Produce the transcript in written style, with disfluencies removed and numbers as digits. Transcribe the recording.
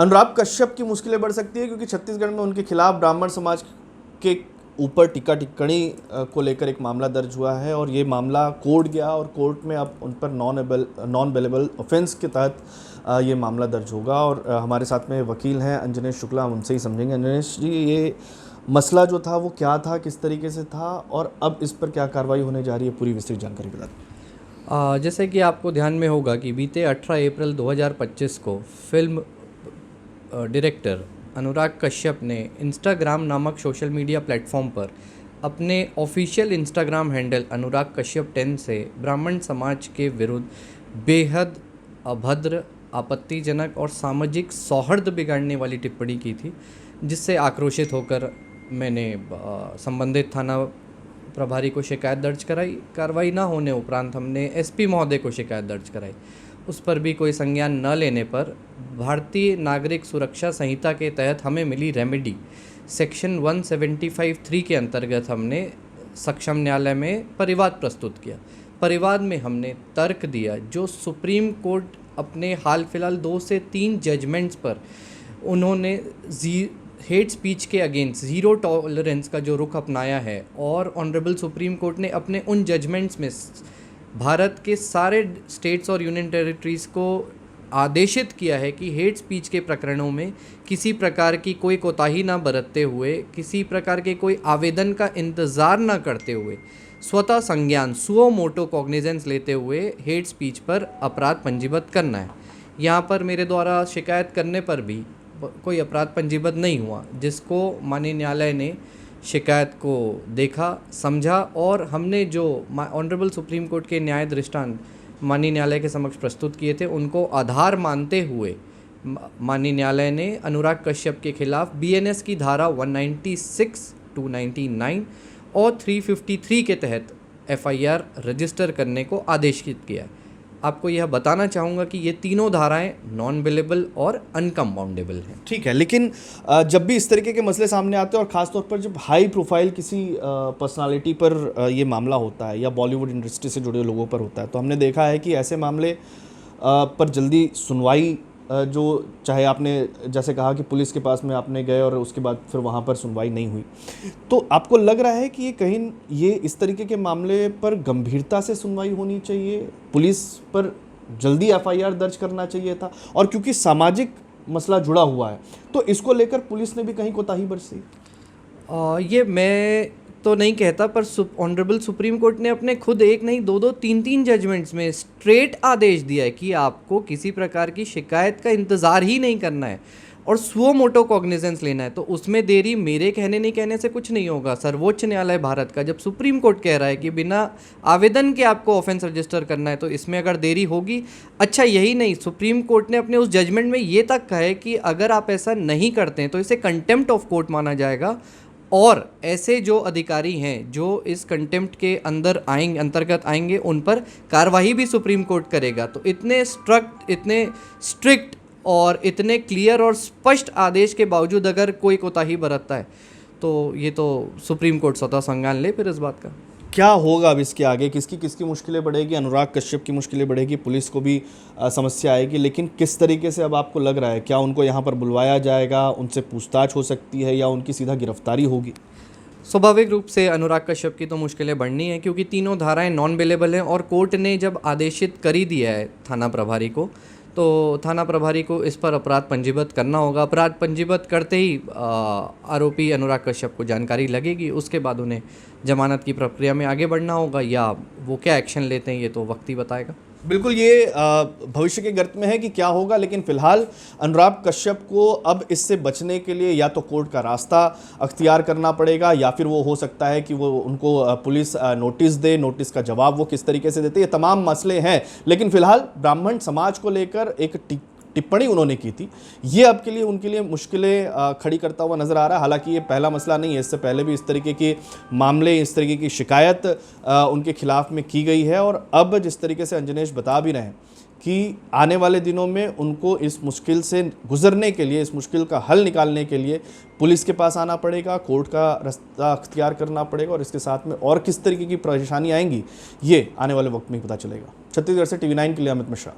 अनुराग कश्यप की मुश्किलें बढ़ सकती है क्योंकि छत्तीसगढ़ में उनके खिलाफ ब्राह्मण समाज के ऊपर टिक्का टिप्पणी को लेकर एक मामला दर्ज हुआ है और ये मामला कोर्ट गया और कोर्ट में अब उन पर नॉन बेलेबल ऑफेंस के तहत ये मामला दर्ज होगा। और हमारे साथ में वकील हैं अंजनेश शुक्ला, हम उनसे ही समझेंगे। अंजनेश जी, ये मसला जो था वो क्या था, किस तरीके से था और अब इस पर क्या कार्रवाई होने जा रही है, पूरी विस्तृत जानकारी बता दें। जैसे कि आपको ध्यान में होगा कि बीते 18 अप्रैल 2025 को फिल्म डायरेक्टर अनुराग कश्यप ने इंस्टाग्राम नामक सोशल मीडिया प्लेटफॉर्म पर अपने official Instagram handle Anurag Kashyap 10 से ब्राह्मण समाज के विरुद्ध बेहद अभद्र, आपत्तिजनक और सामाजिक सौहार्द बिगाड़ने वाली टिप्पणी की थी, जिससे आक्रोशित होकर मैंने संबंधित थाना प्रभारी को शिकायत दर्ज कराई। कार्रवाई न होने उपरांत हमने एसपी महोदय को शिकायत दर्ज कराई। उस पर भी कोई संज्ञान न लेने पर भारतीय नागरिक सुरक्षा संहिता के तहत हमें मिली रेमेडी सेक्शन 175(3) के अंतर्गत हमने सक्षम न्यायालय में परिवाद प्रस्तुत किया। परिवाद में हमने तर्क दिया जो सुप्रीम कोर्ट अपने हाल फिलहाल 2 से 3 जजमेंट्स पर उन्होंने हेट स्पीच के अगेंस्ट ज़ीरो टॉलरेंस का जो रुख अपनाया है, और ऑनरेबल सुप्रीम कोर्ट ने अपने उन जजमेंट्स में भारत के सारे स्टेट्स और यूनियन टेरिटरीज़ को आदेशित किया है कि हेट स्पीच के प्रकरणों में किसी प्रकार की कोई कोताही ना बरतते हुए, किसी प्रकार के कोई आवेदन का इंतज़ार ना करते हुए, स्वतः संज्ञान सुओ मोटो कॉग्निजेंस लेते हुए हेट स्पीच पर अपराध पंजीबद्ध करना है। यहाँ पर मेरे द्वारा शिकायत करने पर भी कोई अपराध पंजीबद्ध नहीं हुआ, जिसको माननीय न्यायालय ने शिकायत को देखा, समझा और हमने जो ऑनरेबल सुप्रीम कोर्ट के न्याय दृष्टांत माननीय न्यायालय के समक्ष प्रस्तुत किए थे, उनको आधार मानते हुए माननीय न्यायालय ने अनुराग कश्यप के खिलाफ बीएनएस की धारा 196, 299 और 353 के तहत एफआईआर रजिस्टर करने को आदेशित किया है। आपको यह बताना चाहूँगा कि ये तीनों धाराएं नॉन बेलेबल और अनकम्पाउंडेबल हैं। ठीक है, लेकिन जब भी इस तरीके के मसले सामने आते हैं और ख़ासतौर पर जब हाई प्रोफाइल किसी पर्सनालिटी पर ये मामला होता है या बॉलीवुड इंडस्ट्री से जुड़े लोगों पर होता है, तो हमने देखा है कि ऐसे मामले पर जल्दी सुनवाई जो चाहे आपने जैसे कहा कि पुलिस के पास में आपने गए और उसके बाद फिर वहाँ पर सुनवाई नहीं हुई, तो आपको लग रहा है कि ये इस तरीके के मामले पर गंभीरता से सुनवाई होनी चाहिए, पुलिस पर जल्दी एफआईआर दर्ज करना चाहिए था, और क्योंकि सामाजिक मसला जुड़ा हुआ है तो इसको लेकर पुलिस ने भी कहीं कोताही बरती? ये मैं तो नहीं कहता, पर ऑनरेबल सुप्रीम कोर्ट ने अपने खुद एक नहीं 2-2, 3-3 जजमेंट्स में स्ट्रेट आदेश दिया है कि आपको किसी प्रकार की शिकायत का इंतज़ार ही नहीं करना है और सुओ मोटो कॉग्निजेंस लेना है। तो उसमें देरी मेरे कहने नहीं कहने से कुछ नहीं होगा। सर्वोच्च न्यायालय भारत का जब सुप्रीम कोर्ट कह रहा है कि बिना आवेदन के आपको ऑफेंस रजिस्टर करना है, तो इसमें अगर देरी होगी, अच्छा यही नहीं, सुप्रीम कोर्ट ने अपने उस जजमेंट में ये तक कहा है कि अगर आप ऐसा नहीं करते हैं तो इसे कंटेम्प्ट ऑफ कोर्ट माना जाएगा, और ऐसे जो अधिकारी हैं जो इस कंटेम्प्ट के अंतर्गत आएंगे उन पर कार्रवाई भी सुप्रीम कोर्ट करेगा। तो इतने स्ट्रिक्ट और इतने क्लियर और स्पष्ट आदेश के बावजूद अगर कोई कोताही बरतता है तो ये तो सुप्रीम कोर्ट स्वतः संज्ञान ले फिर इस बात का। क्या होगा अब इसके आगे, किसकी मुश्किलें बढ़ेगी? अनुराग कश्यप की मुश्किलें बढ़ेगी, पुलिस को भी समस्या आएगी, लेकिन किस तरीके से अब आपको लग रहा है, क्या उनको यहाँ पर बुलवाया जाएगा, उनसे पूछताछ हो सकती है या उनकी सीधा गिरफ्तारी होगी? स्वाभाविक रूप से अनुराग कश्यप की तो मुश्किलें बढ़नी है, क्योंकि तीनों धाराएं नॉन बेलेबल हैं और कोर्ट ने जब आदेशित कर ही दिया है थाना प्रभारी को, तो थाना प्रभारी को इस पर अपराध पंजीबद्ध करना होगा। अपराध पंजीबद्ध करते ही आरोपी अनुराग कश्यप को जानकारी लगेगी, उसके बाद उन्हें जमानत की प्रक्रिया में आगे बढ़ना होगा, या वो क्या एक्शन लेते हैं ये तो वक्त ही बताएगा। बिल्कुल, ये भविष्य के गर्त में है कि क्या होगा, लेकिन फिलहाल अनुराग कश्यप को अब इससे बचने के लिए या तो कोर्ट का रास्ता अख्तियार करना पड़ेगा, या फिर वो हो सकता है कि वो उनको पुलिस नोटिस दे, नोटिस का जवाब वो किस तरीके से देते, ये तमाम मसले हैं। लेकिन फिलहाल ब्राह्मण समाज को लेकर एक टिप्पणी उन्होंने की थी, ये अब के लिए उनके लिए मुश्किलें खड़ी करता हुआ नज़र आ रहा है। हालांकि ये पहला मसला नहीं है, इससे पहले भी इस तरीके के मामले, इस तरीके की शिकायत उनके खिलाफ में की गई है, और अब जिस तरीके से अंजनेश बता भी रहे हैं कि आने वाले दिनों में उनको इस मुश्किल से गुजरने के लिए, इस मुश्किल का हल निकालने के लिए पुलिस के पास आना पड़ेगा, कोर्ट का रास्ता अख्तियार करना पड़ेगा, और इसके साथ में और किस तरीके की परेशानी आएंगी ये आने वाले वक्त में ही पता चलेगा। छत्तीसगढ़ से TV9 के लिए अमित मिश्रा।